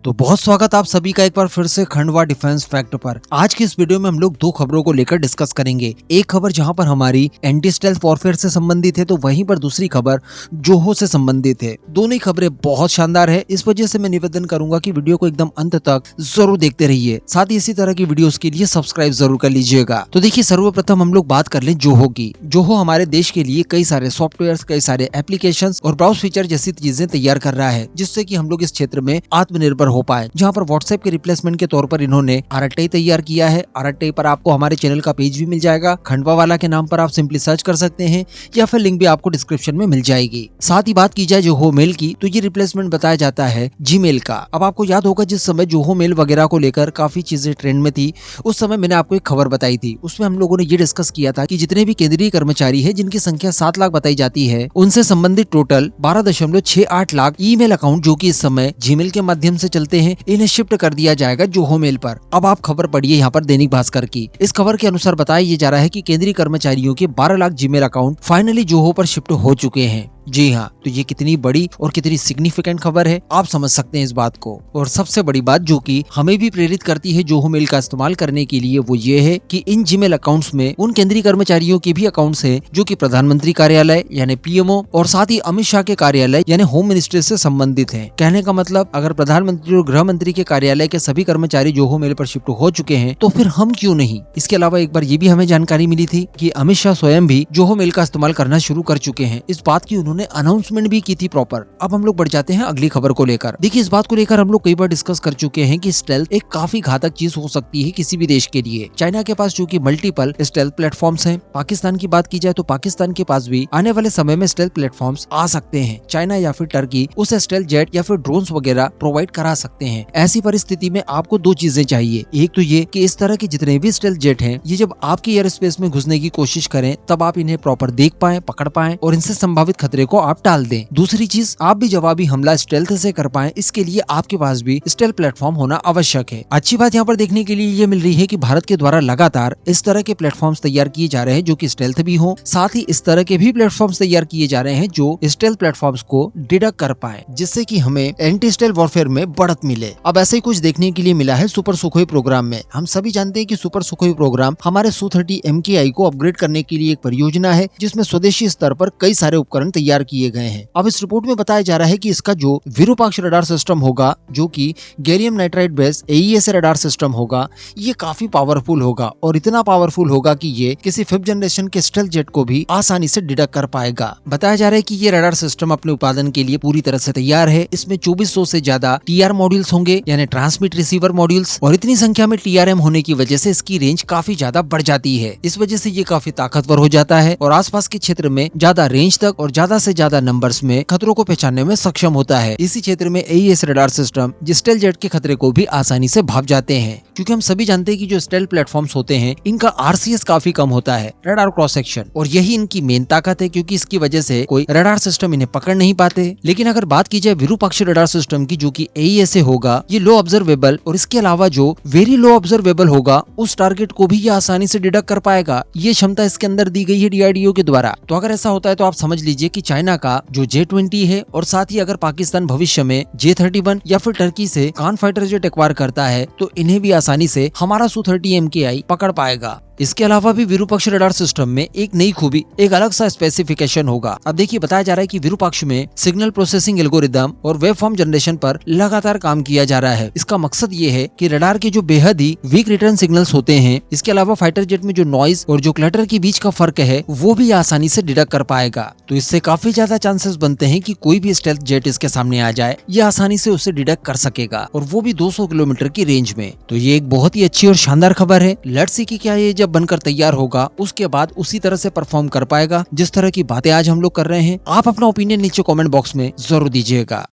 तो बहुत स्वागत आप सभी का एक बार फिर से खंडवा डिफेंस फैक्ट पर। आज की इस वीडियो में हम लोग दो खबरों को लेकर डिस्कस करेंगे। एक खबर जहां पर हमारी एंटी स्टेल्थ वॉरफेयर से संबंधित है, तो वहीं पर दूसरी खबर जोहो से संबंधित है। दोनों ही खबरें बहुत शानदार है, इस वजह से मैं निवेदन करूंगा कि वीडियो को एकदम अंत तक जरूर देखते रहिए। साथ ही इसी तरह की वीडियोस के लिए सब्सक्राइब जरूर कर लीजिएगा। तो देखिए, सर्वप्रथम हम लोग बात कर लें जोहो की। जोहो हमारे देश के लिए कई सारे सॉफ्टवेयर, कई सारे एप्लीकेशंस और ब्राउज फीचर जैसी चीजें तैयार कर रहा है, जिससे कि हम लोग इस क्षेत्र में आत्मनिर्भर हो पाए। जहां पर व्हाट्सएप के रिप्लेसमेंट के तौर पर इन्होंने RTI तैयार किया है। RTI पर आपको हमारे चैनल का पेज भी मिल जाएगा, खंडवा वाला के नाम पर आप सिंपली सर्च कर सकते हैं, या फिर लिंक भी आपको डिस्क्रिप्शन में मिल जाएगी। साथ ही बात की जाए जोहो मेल की, तो ये रिप्लेसमेंट बताया जाता है जीमेल का। अब आपको याद होगा जिस समय जोहो मेल वगैरह को लेकर काफी चीजें ट्रेंड में थी, उस समय मैंने आपको एक खबर बताई थी। उसमें हम लोगों ने ये डिस्कस किया था कि जितने भी केंद्रीय कर्मचारी है, जिनकी संख्या 7 लाख बताई जाती है, उनसे संबंधित टोटल 12.68 लाख ईमेल अकाउंट जो कि इस समय जीमेल के माध्यम से चलते हैं, इन्हें शिफ्ट कर दिया जाएगा जोहो मेल पर। अब आप खबर पढ़िए यहाँ पर दैनिक भास्कर की। इस खबर के अनुसार बताया जा रहा है कि केंद्रीय कर्मचारियों के 12 lakh Gmail account finally Zoho पर शिफ्ट हो चुके हैं। जी हाँ, तो ये कितनी बड़ी और कितनी सिग्निफिकेंट खबर है, आप समझ सकते हैं इस बात को। और सबसे बड़ी बात जो कि हमें भी प्रेरित करती है जोहो मेल का इस्तेमाल करने के लिए, वो ये है कि इन जीमेल अकाउंट्स में उन केंद्रीय कर्मचारियों के भी अकाउंट्स हैं जो कि प्रधानमंत्री कार्यालय यानी PMO और साथ ही अमित शाह के कार्यालय यानी होम मिनिस्ट्री से संबंधित हैं। कहने का मतलब, अगर प्रधानमंत्री और गृह मंत्री के कार्यालय के सभी कर्मचारी जोहो मेल पर शिफ्ट हो चुके हैं, तो फिर हम क्यों नहीं। इसके अलावा एक बार ये भी हमें जानकारी मिली थी कि अमित शाह स्वयं भी जोहो मेल का इस्तेमाल करना शुरू कर चुके हैं। इस बात की उन्होंने अनाउंसमेंट भी की थी प्रॉपर। अब हम लोग बढ़ जाते हैं अगली खबर को लेकर। देखिए, इस बात को लेकर हम लोग कई बार डिस्कस कर चुके हैं कि स्टेल्थ एक काफी घातक चीज हो सकती है किसी भी देश के लिए। चाइना के पास जो कि मल्टीपल स्टेल्थ प्लेटफॉर्म्स हैं। पाकिस्तान की बात की जाए तो पाकिस्तान के पास भी आने वाले समय में स्टेल्थ प्लेटफॉर्म्स आ सकते हैं। चाइना या फिर टर्की उस स्टेल्थ जेट या फिर ड्रोन्स वगैरह प्रोवाइड करा सकते हैं। ऐसी परिस्थिति में आपको दो चीजें चाहिए। एक तो ये कि इस तरह के जितने भी स्टेल्थ जेट हैं, ये जब आपके एयर स्पेस में घुसने की कोशिश करें, तब आप इन्हें प्रॉपर देख पाएं, पकड़ पाएं और इनसे संभावित खतरे को आप टाल दें। दूसरी चीज, आप भी जवाबी हमला स्टेल्थ से कर पाएं, इसके लिए आपके पास भी स्टेल्थ प्लेटफॉर्म होना आवश्यक है। अच्छी बात यहाँ पर देखने के लिए ये मिल रही है कि भारत के द्वारा लगातार इस तरह के प्लेटफॉर्म्स तैयार किए जा रहे हैं जो कि स्टेल्थ भी हो। साथ ही इस तरह के भी प्लेटफॉर्म्स तैयार किए जा रहे हैं जो स्टेल्थ प्लेटफॉर्म्स को डिडक्ट कर पाए, जिससे कि हमें एंटी स्टेल्थ वॉरफेयर में बढ़त मिले। अब ऐसा ही कुछ देखने के लिए मिला है सुपर सुखोई प्रोग्राम में। हम सभी जानते हैं कि सुपर सुखोई प्रोग्राम हमारे Su-30 MKI को अपग्रेड करने के लिए एक परियोजना है, जिसमें स्वदेशी स्तर पर कई सारे उपकरण तैयार किए गए हैं। अब इस रिपोर्ट में बताया जा रहा है कि इसका जो विरूपाक्ष रडार सिस्टम होगा, जो कि gallium nitride based AESA radar system होगा, ये काफी पावरफुल होगा और इतना पावरफुल होगा कि ये किसी 5th जनरेशन के स्टेल्थ जेट को भी आसानी से डिडक्ट कर पाएगा। बताया जा रहा है कि ये रडार सिस्टम अपने उत्पादन के लिए पूरी तरह से तैयार है। इसमें 2400 से ज्यादा TR मॉड्यूल्स होंगे, यानी ट्रांसमिट रिसीवर मॉड्यूल्स, और इतनी संख्या में TRM होने की वजह से इसकी रेंज काफी ज्यादा बढ़ जाती है। इस वजह से ये काफी ताकतवर हो जाता है और आसपास के क्षेत्र में ज्यादा रेंज तक और ज्यादा से ज्यादा नंबर्स में खतरों को पहचानने में सक्षम होता है। इसी क्षेत्र में AESA radar system stealth jet के खतरे को भी आसानी से भाप जाते हैं, क्योंकि हम सभी जानते हैं कि जो स्टेल्थ प्लेटफॉर्म्स होते हैं, इनका RCS काफी कम होता है, रडार क्रॉस सेक्शन, और यही इनकी मेन ताकत है, क्योंकि इसकी वजह से कोई रडार सिस्टम इन्हें पकड़ नहीं पाते। लेकिन अगर बात की जाए विरूपाक्षी रडार सिस्टम की, जो कि AESA होगा, ये लो ऑब्जर्वेबल और इसके अलावा जो वेरी लो ऑब्जर्वेबल होगा, उस टारगेट को भी ये आसानी से डिडक्ट कर पाएगा। ये क्षमता इसके अंदर दी गई है DRDO के द्वारा। तो अगर ऐसा होता है तो आप समझ लीजिए कि चाइना का जो J-20 है, और साथ ही अगर पाकिस्तान भविष्य में J-31 या फिर टर्की से कान फाइटर जेट एक्वायर करता है, तो इन्हें भी आसानी से हमारा Su-30 MKI पकड़ पाएगा। इसके अलावा भी विरूपाक्ष रडार सिस्टम में एक नई खूबी, एक अलग सा स्पेसिफिकेशन होगा। अब देखिए, बताया जा रहा है कि विरूपाक्ष में सिग्नल प्रोसेसिंग एल्गोरिदम और वेब फॉर्म जनरेशन पर लगातार काम किया जा रहा है। इसका मकसद ये है कि रडार के जो बेहद ही वीक रिटर्न सिग्नल्स होते हैं, इसके अलावा फाइटर जेट में जो नॉइज और जो क्लटर के बीच का फर्क है, वो भी आसानी से डिडक्ट कर पाएगा। तो इससे काफी ज्यादा चांसेस बनते हैं कि कोई भी स्टेल्थ जेट इसके सामने आ जाए, ये आसानी से उसे डिडक्ट कर सकेगा, और वो भी 200 किलोमीटर की रेंज में। तो ये एक बहुत ही अच्छी और शानदार खबर है। लेट्स सी कि क्या ये जब बनकर तैयार होगा, उसके बाद उसी तरह से परफॉर्म कर पाएगा जिस तरह की बातें आज हम लोग कर रहे हैं। आप अपना ओपिनियन नीचे कमेंट बॉक्स में जरूर दीजिएगा।